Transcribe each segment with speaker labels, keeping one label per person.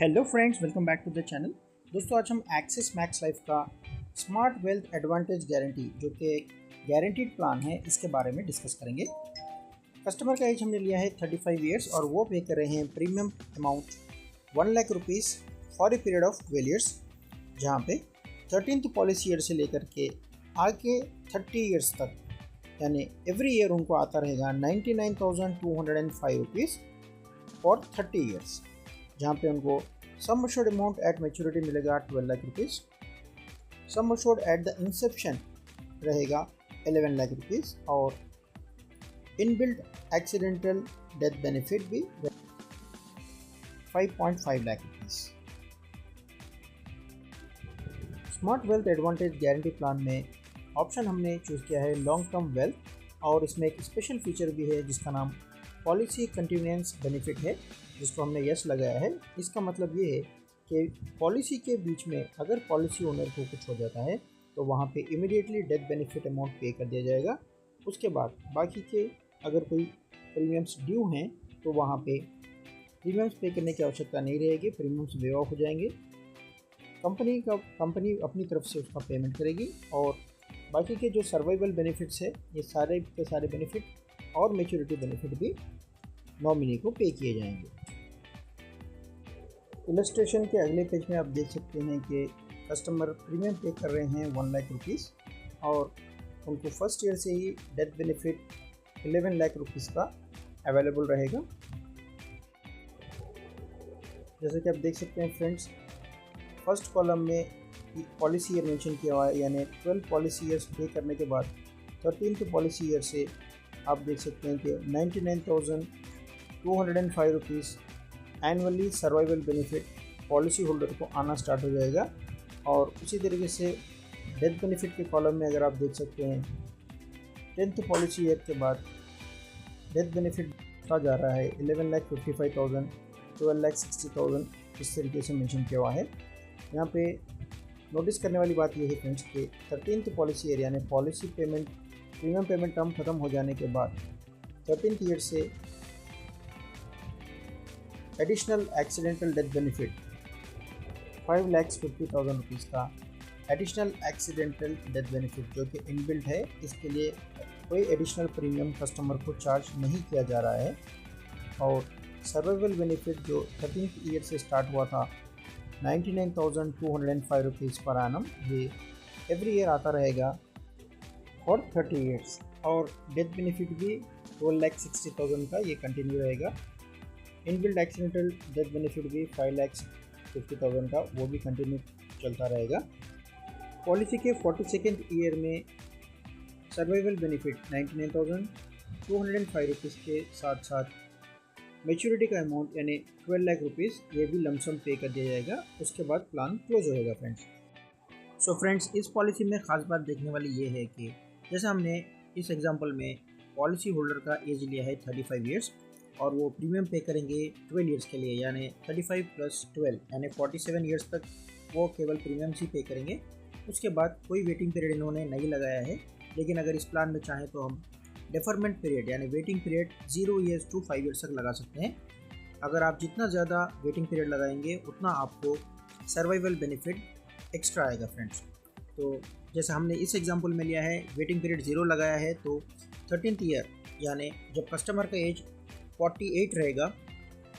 Speaker 1: Hello friends, welcome back to the channel. दोस्तों, आज हम एक्सिस मैक्स लाइफ का स्मार्ट वेल्थ एडवांटेज गारंटी जो कि एक गारंटीड प्लान है, इसके बारे में डिस्कस करेंगे। कस्टमर का एज हमने लिया है 35 ईयर्स और वो पे कर रहे हैं premium amount 1 lakh rupees for a period of 12 years, जहाँ पे 13th पॉलिसी ईयर से लेकर के आगे 30 ईयर्स तक, यानी एवरी ईयर उनको आता रहेगा 99,205 रुपीज़ फॉर 30 ईयर्स, जहाँ पे उनको sum assured amount at maturity मिलेगा 12 lakh rupees. Sum assured at the Inception रहेगा 11 लाख रुपीज़ और इनबिल्ट एक्सीडेंटल डेथ बेनिफिट भी 5.5 lakh rupees. Smart wealth advantage guarantee plan में ऑप्शन हमने चूज़ किया है लॉन्ग टर्म वेल्थ, और इसमें एक स्पेशल फीचर भी है जिसका नाम पॉलिसी कंटिन्यूएंस बेनिफिट है, जिसको हमने यस लगाया है। इसका मतलब ये है कि पॉलिसी के बीच में अगर पॉलिसी ओनर को कुछ हो जाता है तो वहाँ पे इमीडिएटली डेथ बेनिफिट अमाउंट पे कर दिया जाएगा। उसके बाद बाकी के अगर कोई प्रीमियम्स ड्यू हैं तो वहाँ पे प्रीमियम्स पे करने की आवश्यकता नहीं रहेगी, प्रीमियम्स वेव ऑफ हो जाएंगे। कंपनी अपनी तरफ से उसका पेमेंट करेगी और बाकी के जो सर्वाइवल बेनिफिट्स है, ये सारे के सारे बेनिफिट और मैच्योरिटी बेनिफिट भी नॉमिनी को पे किए जाएंगे। इलस्ट्रेशन के अगले पेज में आप देख सकते हैं कि कस्टमर प्रीमियम पे कर रहे हैं 1 लाख रुपीज़ और उनको फर्स्ट ईयर से ही डेथ बेनिफिट 11 लाख रुपीज़ का अवेलेबल रहेगा। जैसे कि आप देख सकते हैं फ्रेंड्स, फर्स्ट कॉलम में पॉलिसी ईयर मेंशन किया हुआ है, यानी 12 पॉलिसी ईयर्स पे करने के बाद 13th पॉलिसी ईयर से आप देख सकते हैं कि 99,205 rupees annually survival benefit policy holder को आना स्टार्ट हो जाएगा। और उसी तरीके से डेथ बेनिफिट के कॉलम में अगर आप देख सकते हैं 10th पॉलिसी ईयर के बाद डेथ बेनिफिट का जा रहा है 11,55,000, 12,60,000, इस तरीके से मेंशन किया हुआ है। यहाँ पे नोटिस करने वाली बात यह है फ्रेंड्स कि 13th पॉलिसी ईयर यानी policy payment premium payment term ख़त्म हो जाने के बाद 13th ईयर से additional accidental death benefit 5,50,000 rupees का एडिशनल एक्सीडेंटल डेथ बेनिफिट जो कि इनबिल्ट है, इसके लिए कोई एडिशनल प्रीमियम कस्टमर को चार्ज नहीं किया जा रहा है। और सर्वाइवल बेनिफिट जो 13th ईयर से स्टार्ट हुआ था 99,205 रुपीज़ पर एनम, ये एवरी ईयर आता रहेगा फॉर 30 ईयर्स। और डेथ बेनिफिट भी 12,60,000 का ये कंटिन्यू रहेगा। इनबिल्ट एक्सीडेंटल डेथ बेनिफिट भी 5,50,000 का, वो भी कंटिन्यू चलता रहेगा। पॉलिसी के 42nd ईयर में सर्वाइवल बेनिफिट 99,205 रुपीज़ के साथ साथ मैच्योरिटी का अमाउंट यानी 12 लाख रुपीज़ ये भी लमसम पे कर दिया जाएगा। उसके बाद प्लान क्लोज होएगा फ्रेंड्स। सो फ्रेंड्स, इस पॉलिसी में ख़ास बात देखने वाली ये है कि जैसे हमने इस एग्जांपल में पॉलिसी होल्डर का एज लिया है 35 ईयर्स और वो प्रीमियम पे करेंगे 12 ईयर्स के लिए, यानी 35 + 12 यानी 47 ईयर्स तक वो केवल प्रीमियम्स ही पे करेंगे। उसके बाद कोई वेटिंग पीरियड इन्होंने नहीं लगाया है, लेकिन अगर इस प्लान में चाहें तो हम डेफरमेंट पीरियड यानी waiting period 0 years to 5 years तक लगा सकते हैं। अगर आप जितना ज़्यादा वेटिंग पीरियड लगाएंगे उतना आपको सर्वाइवल बेनिफिट एक्स्ट्रा आएगा फ्रेंड्स। तो जैसे हमने इस एग्जांपल में लिया है, वेटिंग पीरियड 0 लगाया है, तो 13th ईयर यानी जब कस्टमर का एज 48 रहेगा,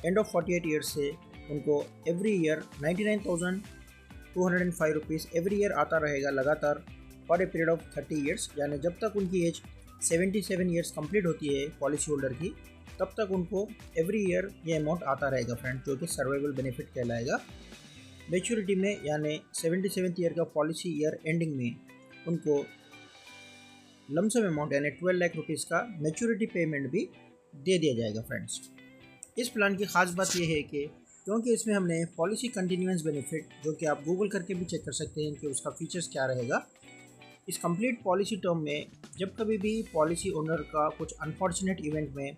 Speaker 1: एंड ऑफ 48 ईयर्स से उनको every year 99,205 rupees every year आता रहेगा लगातार for a period of 30 years, यानी जब तक उनकी एज 77 ईयर्स कंप्लीट होती है पॉलिसी होल्डर की, तब तक उनको एवरी ईयर ये अमाउंट आता रहेगा फ्रेंड, जो कि सर्वाइवल बेनिफिट कहलाएगा। मैच्योरिटी में यानी 77th ईयर का पॉलिसी ईयर एंडिंग में उनको लमसम अमाउंट यानी 12 लाख रुपीज़ का मैच्योरिटी पेमेंट भी दे दिया जाएगा फ्रेंड्स। इस प्लान की ख़ास बात यह है कि क्योंकि इसमें हमने पॉलिसी कंटिन्यूएंस बेनिफिट, जो कि आप गूगल करके भी चेक कर सकते हैं कि उसका फीचर्स क्या रहेगा, इस कंप्लीट पॉलिसी टर्म में जब कभी भी पॉलिसी ओनर का कुछ अनफॉर्चुनेट इवेंट में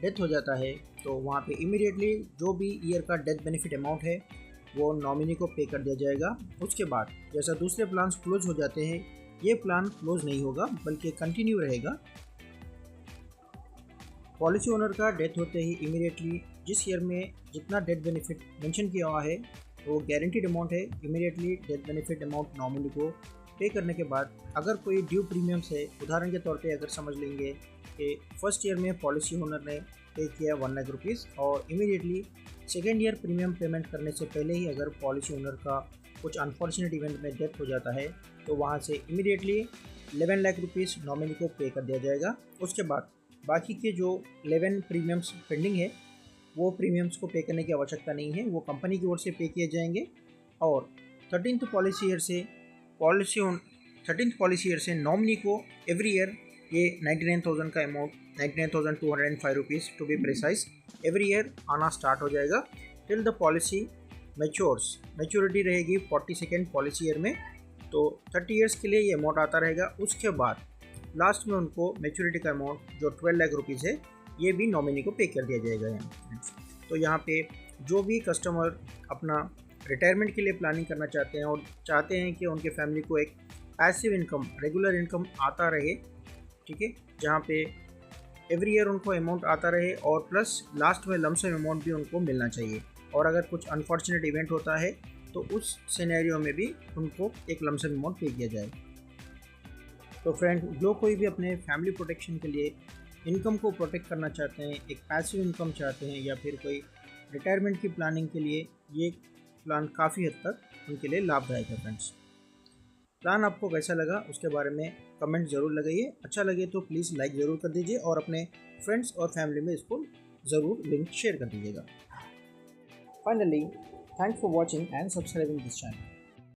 Speaker 1: डेथ हो जाता है तो वहाँ पे इमीडिएटली जो भी ईयर का डेथ बेनिफिट अमाउंट है वो नॉमिनी को पे कर दिया जाएगा। उसके बाद जैसा दूसरे प्लान्स क्लोज हो जाते हैं, ये प्लान क्लोज नहीं होगा बल्कि कंटिन्यू रहेगा। पॉलिसी ओनर का डेथ होते ही इमीडिएटली जिस ईयर में जितना डेथ बेनिफिट मेंशन किया हुआ है वो गारंटीड अमाउंट है। Immediately death benefit amount nominee को पे करने के बाद अगर कोई ड्यू प्रीमियम्स है, उदाहरण के तौर पे अगर समझ लेंगे कि फर्स्ट ईयर में पॉलिसी ओनर ने पे किया 1 लाख रुपीज़ और immediately second year premium payment करने से पहले ही अगर पॉलिसी ओनर का कुछ अनफॉर्चुनेट इवेंट में डेथ हो जाता है तो वहाँ से इमीडिएटली 11 लाख रुपीज़ नॉमिनी को पे कर दिया जाएगा। उसके बाद बाकी के जो 11 प्रीमियम्स पेंडिंग है वो प्रीमियम्स को पे करने की आवश्यकता नहीं है, वो कंपनी की ओर से पे किए जाएंगे। और 13th पॉलिसी ईयर से नॉमिनी को एवरी ईयर ये 99,000 का amount, 99,205 rupees to be precise, every year आना स्टार्ट हो जाएगा टिल द पॉलिसी मैच्योरिटी रहेगी 42nd पॉलिसी ईयर में, तो 30 ईयर्स के लिए ये अमाउंट आता रहेगा। उसके बाद लास्ट में उनको मैच्योरिटी का अमाउंट जो 12 लाख रुपीज़ है ये भी नॉमिनी को पे कर दिया जाएगा यहाँ। तो यहाँ पे जो भी कस्टमर अपना रिटायरमेंट के लिए प्लानिंग करना चाहते हैं और चाहते हैं कि उनके फैमिली को एक पैसिव इनकम, रेगुलर इनकम आता रहे, ठीक है, जहाँ पे एवरी ईयर उनको अमाउंट आता रहे और प्लस लास्ट में लमसम अमाउंट भी उनको मिलना चाहिए। और अगर कुछ अनफॉर्चुनेट इवेंट होता है तो उस सिनेरियो में भी उनको एक लमसम अमाउंट पे किया जाए। तो फ्रेंड, जो कोई भी अपने फैमिली प्रोटेक्शन के लिए इनकम को प्रोटेक्ट करना चाहते हैं, एक पैसिव इनकम चाहते हैं या फिर कोई रिटायरमेंट की प्लानिंग के लिए, ये प्लान काफ़ी हद तक उनके लिए लाभदायक है। फ्रेंड्स, प्लान आपको कैसा लगा उसके बारे में कमेंट ज़रूर लगाइए। अच्छा लगे तो प्लीज़ लाइक ज़रूर कर दीजिए और अपने फ्रेंड्स और फैमिली में इसको ज़रूर लिंक शेयर कर दीजिएगा। Finally, thanks for watching and subscribing this channel.